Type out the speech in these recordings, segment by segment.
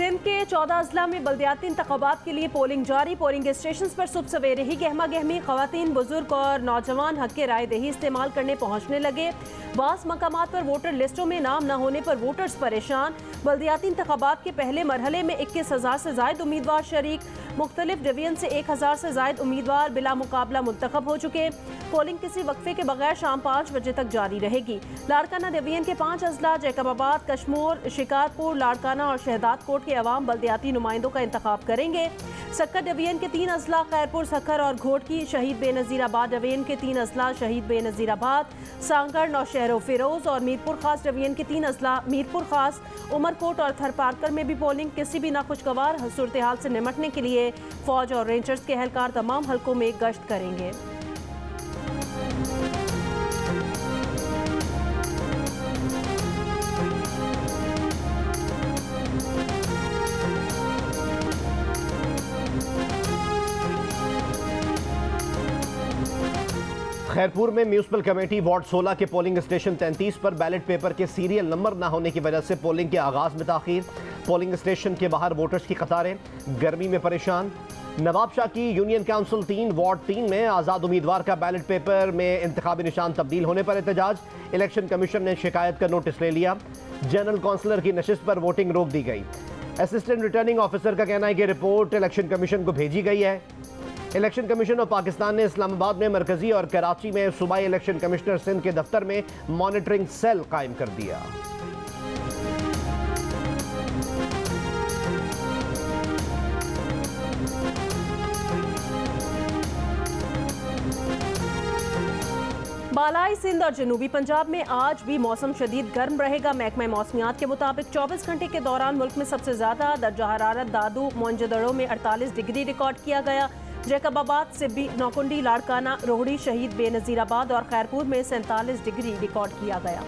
सिंध के 14 अजला में बल्दियाती इंतखाबात के लिए पोलिंग जारी। पोलिंग स्टेशन पर सुबह सवेरे ही गहमा गहमी, खवातीन, बुजुर्ग और नौजवान हक के राय दही इस्तेमाल करने पहुंचने लगे। बास मकामात पर वोटर लिस्टों में नाम न होने पर वोटर्स परेशान। बल्दियाती इंतखाबात के पहले मरहले में 21,000 से जायद उम्मीदवार शरीक। मुख्तलिफ डिवीजन से 1,000 से जायद उम्मीदवार बिला मुकाबला मुंतखब हो चुके। पोलिंग किसी वक्फे के बगैर शाम 5 बजे तक जारी रहेगी। लाड़काना डिवीजन के 5 अजला जैकबाबाद, कश्मोर, शिकारपुर, लाड़काना और शहदाद कोट के अवाम बल्दियाती नुमाइंदों का इंतखाब करेंगे। सक्कर डिवीजन के 3 अजला खैरपुर, सक्कर और घोटकी, शहीद बेनज़ीराबाद डिवीजन के 3 अजला शहीद बेनज़ीराबाद, सांगड़, नौशहर फिरोज और मीरपुर खास डिवीजन के 3 अजला मीरपुर खास, उमरकोट और थरपारकर में भी पोलिंग। किसी भी नाखुशगवार सूरत हाल से निमटने के लिए फौज और रेंजर्स के एहलकार तमाम हलकों में गश्त करेंगे। खैरपुर में म्यूनिसिपल कमेटी वार्ड 16 के पोलिंग स्टेशन 33 पर बैलेट पेपर के सीरियल नंबर न होने की वजह से पोलिंग के आगाज में ताखीर। पोलिंग स्टेशन के बाहर वोटर्स की कतारें, गर्मी में परेशान। नवाबशाह की यूनियन काउंसिल 3 वार्ड 3 में आज़ाद उम्मीदवार का बैलेट पेपर में इंतखाबी निशान तब्दील होने पर एहतजाज। इलेक्शन कमीशन ने शिकायत का नोटिस ले लिया। जनरल काउंसलर की नशिस्त पर वोटिंग रोक दी गई। असिस्टेंट रिटर्निंग ऑफिसर का कहना है कि रिपोर्ट इलेक्शन कमीशन को भेजी गई है। इलेक्शन कमीशन ऑफ पाकिस्तान ने इस्लामाबाद में मरकजी और कराची में सूबाई इलेक्शन कमिश्नर सिंध के दफ्तर में मॉनिटरिंग सेल कायम कर दिया। बालाई सिंध और जनूबी पंजाब में आज भी मौसम शदीद गर्म रहेगा। महकमा मौसमियात के मुताबिक 24 घंटे के दौरान मुल्क में सबसे ज्यादा दर्जा हरारत दादू मोइनजोदड़ो में 48 डिग्री रिकॉर्ड किया गया। जैकबाबाद, सिब्बी, नौकुंडी, लाड़काना, रोहड़ी, शहीद बेनज़ीराबाद और खैरपुर में 47 डिग्री रिकॉर्ड किया गया।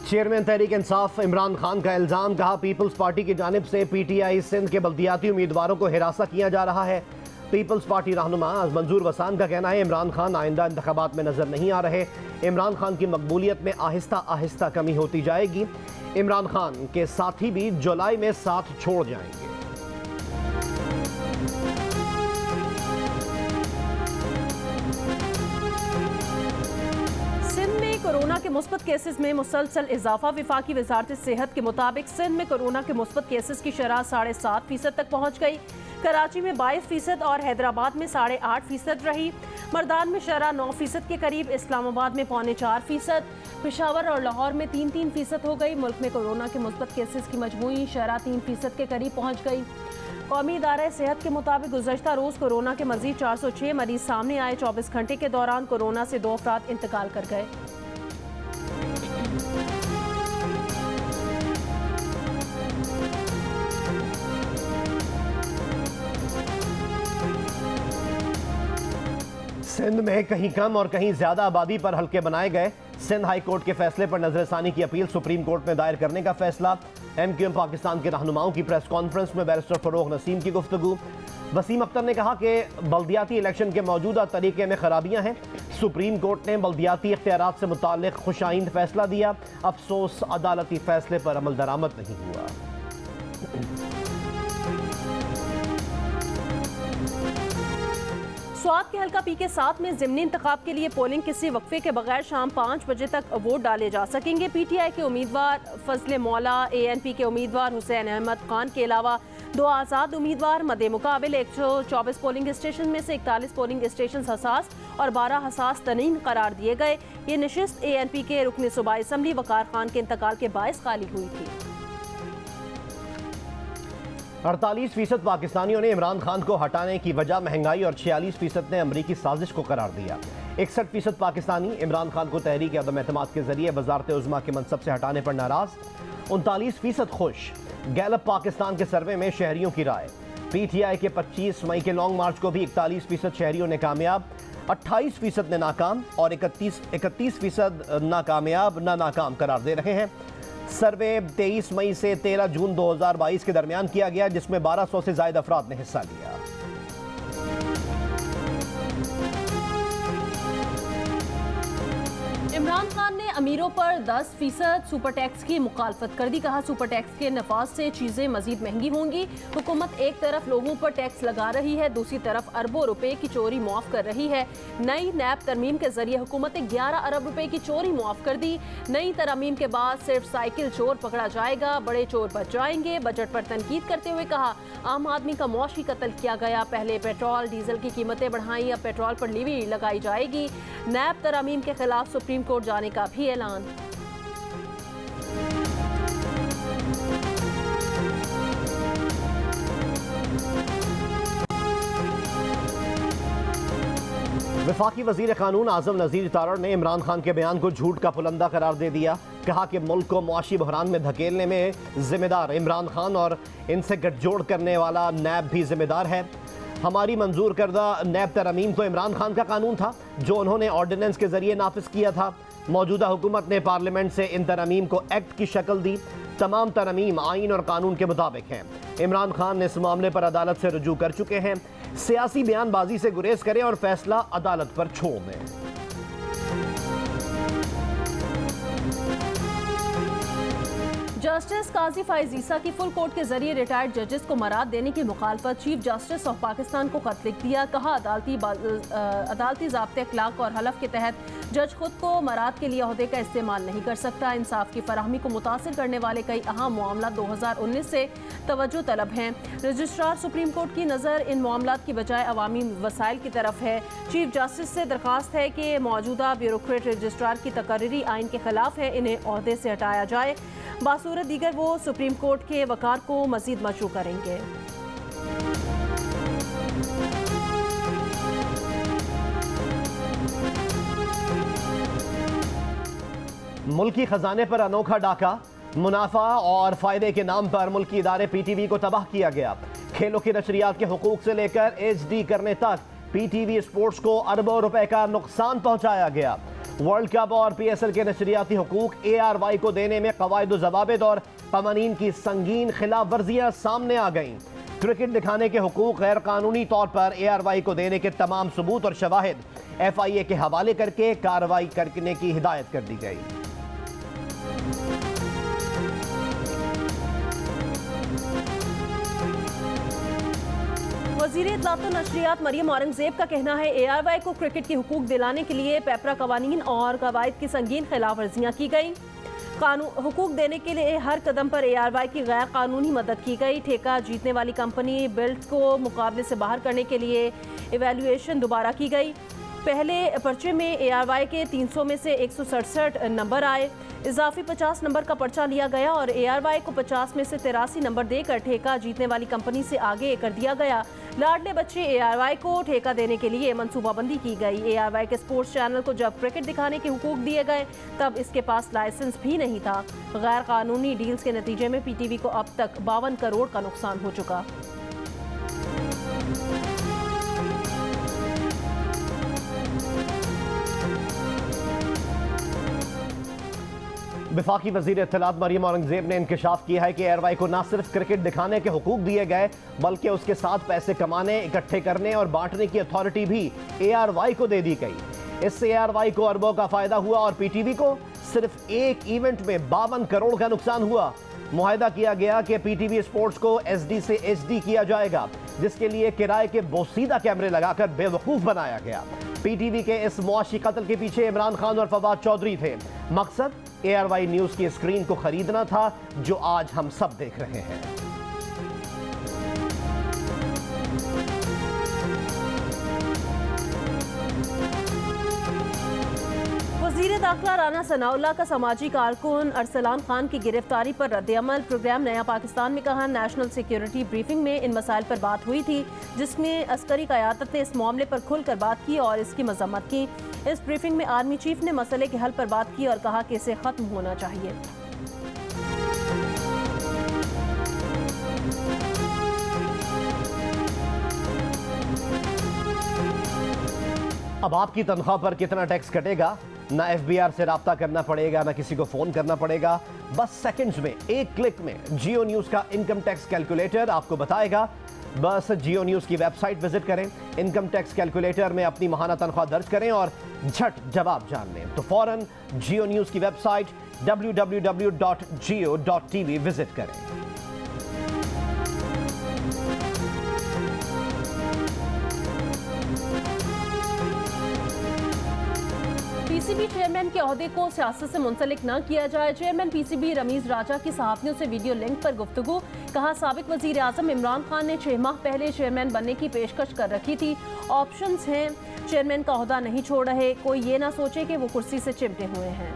चेयरमैन तहरीक इंसाफ इमरान खान का इल्जाम, कहा पीपल्स पार्टी की जानिब से पीटीआई सिंध के बल्दियाती उम्मीदवारों को हिरासा किया जा रहा है। पीपल्स पार्टी रहनुमा मंजूर वसान का कहना है इमरान खान आइंदा इंतखाबात में नजर नहीं आ रहे। इमरान खान की मकबूलियत में आहिस्ता आहिस्ता कमी होती जाएगी। इमरान खान के साथी भी जुलाई में साथ छोड़ जाएंगे। कोरोना के मुस्बत केसेस में मुसलसल इजाफा। वफाकी वजारत सेहत के मुताबिक सिंध में कोरोना के मुस्बत केसेस की शरह 7.5% तक पहुँच गई। कराची में 22% और हैदराबाद में 8.5% रही। मर्दान में शरह 9% के करीब, इस्लामाबाद में 3.25%, पेशावर और लाहौर में 3% हो गई। मुल्क में कोरोना के मुस्बत केसेस की मजमूई शरह 3% के करीब पहुँच गई। कौमी इदारा सेहत के मुताबिक गुज़श्ता रोज़ कोरोना के मजीद 406 मरीज सामने आए। 24 घंटे के दौरान कोरोना से 2 अफराद इंतकाल कर गए। सिंध में कहीं कम और कहीं ज्यादा आबादी पर हल्के बनाए गए। सिंध हाई कोर्ट के फैसले पर नजरसानी की अपील सुप्रीम कोर्ट में दायर करने का फैसला। एमक्यूएम पाकिस्तान के रहनुमाओं की प्रेस कॉन्फ्रेंस में बैरिस्टर फरोग नसीम की गुफ्तगू। वसीम अख्तर ने कहा कि बल्दियाती इलेक्शन के मौजूदा तरीके में खराबियां हैं। सुप्रीम कोर्ट ने बल्दियाती इख्तियारात से मुताल्लिक खुशाइंद फैसला दिया। अफसोस अदालती फैसले पर अमल दरामद नहीं हुआ। स्वात के हल्का पी के 7 में ज़िमनी इंतखाब के लिए पोलिंग किसी वक्फे के बगैर शाम 5 बजे तक वोट डाले जा सकेंगे। पीटीआई के उम्मीदवार फजले मौला, एएनपी के उम्मीदवार हुसैन अहमद खान के अलावा 2 आज़ाद उम्मीदवार मदे मुकाबिल 124 पोलिंग स्टेशन में से 41 पोलिंग स्टेशन हसास और 12 हसास तनीन करार दिए गए। ये नशिस्त एएनपी के रुकन सूबाई असम्बली वकार खान के इंतकाल के बायस खाली हुई थी। 48% पाकिस्तानियों ने इमरान खान को हटाने की वजह महंगाई और 46% ने अमरीकी साजिश को करार दिया। 61% पाकिस्तानी इमरान खान को तहरीक अदम एतमाद के जरिए वजारत उज़्मा के मनसब से हटाने पर नाराज। 39% खुश। गैलप पाकिस्तान के सर्वे में शहरियों की राय। पीटीआई के 25 मई के लॉन्ग मार्च को भी 41% शहरियों ने कामयाब, 28% ने नाकाम और 31% नाकामयाब न नाकाम करार दे रहे हैं। सर्वे 23 मई से 13 जून 2022 के दरमियान किया गया, जिसमें 1200 से ज्यादा अफराद ने हिस्सा लिया। इमरान खान ने अमीरों पर 10% सुपर टैक्स की मुखालफत कर दी। कहा सुपर टैक्स के नफाज से चीजें मजीद महंगी होंगी। हुकूमत एक तरफ लोगों पर टैक्स लगा रही है, दूसरी तरफ अरबों रुपए की चोरी मुआफ कर रही है। नई नैब तरमीम के जरिए हुकूमत ने 11 अरब रुपए की चोरी मुआफ कर दी। नई तरमीम के बाद सिर्फ साइकिल चोर पकड़ा जाएगा, बड़े चोर बच जाएंगे। बजट पर तनकीद करते हुए कहा आम आदमी का मौशी कत्ल किया गया। पहले पेट्रोल डीजल की कीमतें बढ़ाई, अब पेट्रोल पर लीवी लगाई जाएगी। नैब तरमीम के खिलाफ सुप्रीम कोर्ट जाने का भी ऐलान। वफाकी वजीर कानून आजम नजीर तारड़ ने इमरान खान के बयान को झूठ का पुलंदा करार दे दिया। कहा कि मुल्क को मुआशी बहरान में धकेलने में जिम्मेदार इमरान खान और इनसे गठजोड़ करने वाला नैब भी जिम्मेदार है। हमारी मंजूर करदा नैब तरमीम तो इमरान खान का कानून था जो उन्होंने ऑर्डिनेंस के जरिए नाफिज किया था। मौजूदा हुकूमत ने पार्लियामेंट से इन तरमीम को एक्ट की शक्ल दी। तमाम तरमीम आइन और कानून के मुताबिक हैं। इमरान खान इस मामले पर अदालत से रुजू कर चुके हैं। सियासी बयानबाजी से गुरेज करें और फैसला अदालत पर छोड़ दें। जस्टिस काजी फाइज ईसा की फुल कोर्ट के जरिए रिटायर्ड जजेस को मराद देने की मुखालफत। चीफ जस्टिस ऑफ पाकिस्तान को खत लिख दिया। कहा अदालती ज़ाब्ते अखलाक और हलफ के तहत जज खुद को मराद के लिए ओहदे का इस्तेमाल नहीं कर सकता। इंसाफ की फराहमी को मुतासिर करने वाले कई अहम मामला 2019 से तवज्जो तलब हैं। रजिस्ट्रार सुप्रीम कोर्ट की नज़र इन मामला की बजाय अवामी वसाइल की तरफ है। चीफ जस्टिस से दरख्वास्त है कि मौजूदा ब्यूरोक्रेट रजिस्ट्रार की तकर्री आइन के खिलाफ है, इन्हें ओहदे से हटाया जाए। बासूरत दीगर वो सुप्रीम कोर्ट के वकार को मजीद मशरू करेंगे। मुल्की खजाने पर अनोखा डाका। मुनाफा और फायदे के नाम पर मुल्की इदारे पीटीवी को तबाह किया गया। खेलों की नशरियात के हुकूक से लेकर एचडी करने तक पीटीवी स्पोर्ट्स को अरबों रुपए का नुकसान पहुंचाया गया। वर्ल्ड कप और पीएसएल के नशरियाती हुकूक ARY को देने में कवायद जवाबित और कवानीन की संगीन खिलाफ वर्जियां सामने आ गईं। क्रिकेट दिखाने के हुकूक गैर कानूनी तौर पर ARY को देने के तमाम सबूत और शवाहिद FIA के हवाले करके कार्रवाई करने की हिदायत कर दी गई। वज़ीर इत्तलात व नशरियात मरियम औरंगजेब का कहना है ARY को क्रिकेट के हुकूक दिलाने के लिए पेपरा कवानीन और कवायद की संगीन खिलाफ वर्जियाँ की गई। हुकूक देने के लिए हर कदम पर ARY की गैर कानूनी मदद की गई। ठेका जीतने वाली कंपनी बिल्ड्स को मुकाबले से बाहर करने के लिए इवैल्यूएशन दोबारा की गई। पहले पर्चे में ARY के 300 में से 167 नंबर आए। इजाफी 50 नंबर का पर्चा लिया गया और ARY को 50 में से 83 नंबर देकर ठेका जीतने वाली कंपनी से आगे कर दिया गया। लाडले बच्चे ARY को ठेका देने के लिए मनसूबाबंदी की गई। ARY के स्पोर्ट्स चैनल को जब क्रिकेट दिखाने के हुकूक दिए गए तब इसके पास लाइसेंस भी नहीं था। गैर कानूनी डील्स के नतीजे में PTV को अब तक 52 करोड़ का नुकसान हो चुका। वफाकी वज़ीर इत्तलात मरियम औरंगजेब ने इंकशाफ किया है कि ARY को न सिर्फ क्रिकेट दिखाने के हुकूक दिए गए बल्कि उसके साथ पैसे कमाने, इकट्ठे करने और बांटने की अथॉरिटी भी ARY को दे दी गई। इससे ARY को अरबों का फायदा हुआ और PTV को सिर्फ एक इवेंट में 52 करोड़ का नुकसान हुआ। मुआहदा किया गया कि PTV स्पोर्ट्स को SD से HD किया जाएगा, जिसके लिए किराए के बोसीदा कैमरे लगाकर बेवकूफ़ बनाया गया। PTV के इस मुआशी कत्ल के पीछे इमरान खान और फवाद चौधरी थे। मकसद ARY न्यूज़ की स्क्रीन को खरीदना था, जो आज हम सब देख रहे हैं। वज़ीर दाखिला राना सनाउल्लाह का समाजी कारकुन अरसलान खान की गिरफ्तारी पर रद्द-ए-अमल। प्रोग्राम नया पाकिस्तान में कहा नेशनल सिक्योरिटी ब्रीफिंग में इन मसाइल पर बात हुई थी, जिसमें अस्करी क़यादत ने इस मामले पर खुलकर बात की और इसकी मजम्मत की। इस ब्रीफिंग में आर्मी चीफ ने मसले के हल पर बात की और कहा कि इसे ख़त्म होना चाहिए। अब आपकी तनख्वाह पर कितना टैक्स कटेगा, ना FBR से राब्ता करना पड़ेगा, ना किसी को फोन करना पड़ेगा। बस सेकंड्स में, एक क्लिक में जियो न्यूज का इनकम टैक्स कैलकुलेटर आपको बताएगा। बस जियो न्यूज की वेबसाइट विजिट करें, इनकम टैक्स कैलकुलेटर में अपनी माहाना तनख्वाह दर्ज करें और झट जवाब जान लें। तो फौरन जियो न्यूज की वेबसाइट www.jio.tv विजिट करें। पीसीबी चेयरमैन के ओहदे को सियासत से मुंसलिक न किया जाए। चेयरमैन पीसीबी रमीज राजा की सहाफियों से वीडियो लिंक पर गुफ्तगू। कहा, साबिक वजीर आजम इमरान खान ने 6 माह पहले चेयरमैन बनने की पेशकश कर रखी थी। ऑप्शंस हैं, चेयरमैन का ओहदा नहीं छोड़ रहे। कोई ये ना सोचे कि वो कुर्सी से चिमटे हुए हैं।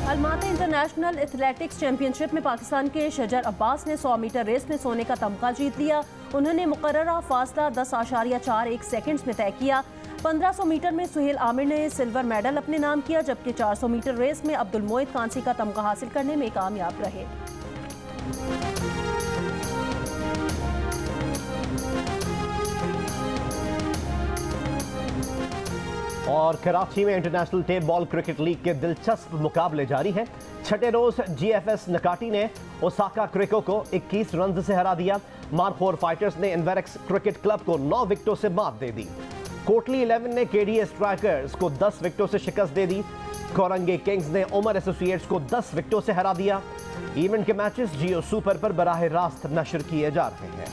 अलमाती इंटरनेशनल एथलेटिक्स चैंपियनशिप में पाकिस्तान के शजर अब्बास ने 100 मीटर रेस में सोने का तमगा जीत लिया। उन्होंने मुकर्ररा फासला 10.41 सेकंड्स में तय किया। 1500 मीटर में सुहेल आमिर ने सिल्वर मेडल अपने नाम किया, जबकि 400 मीटर रेस में अब्दुल मोइद कांसी का तमगा हासिल करने में कामयाब रहे। और कराची में international tape ball cricket league के दिलचस्प मुकाबले जारी हैं। छठे रोज GFS नकाटी ने ओसाका क्रिको को 21 रन से हरा दिया। मारखोर फाइटर्स ने इन्वेरेक्स क्रिकेट क्लब को 9 विकेटों से मात दे दी। कोटली 11 ने KDA स्ट्राइकर्स को 10 विकेटों से शिकस्त दे दी। कोरंगे किंग्स ने उमर एसोसिएट्स को 10 विकेटों से हरा दिया। इवेंट के मैचेस जियो सुपर पर बराह रास्त नशर किए जा रहे हैं।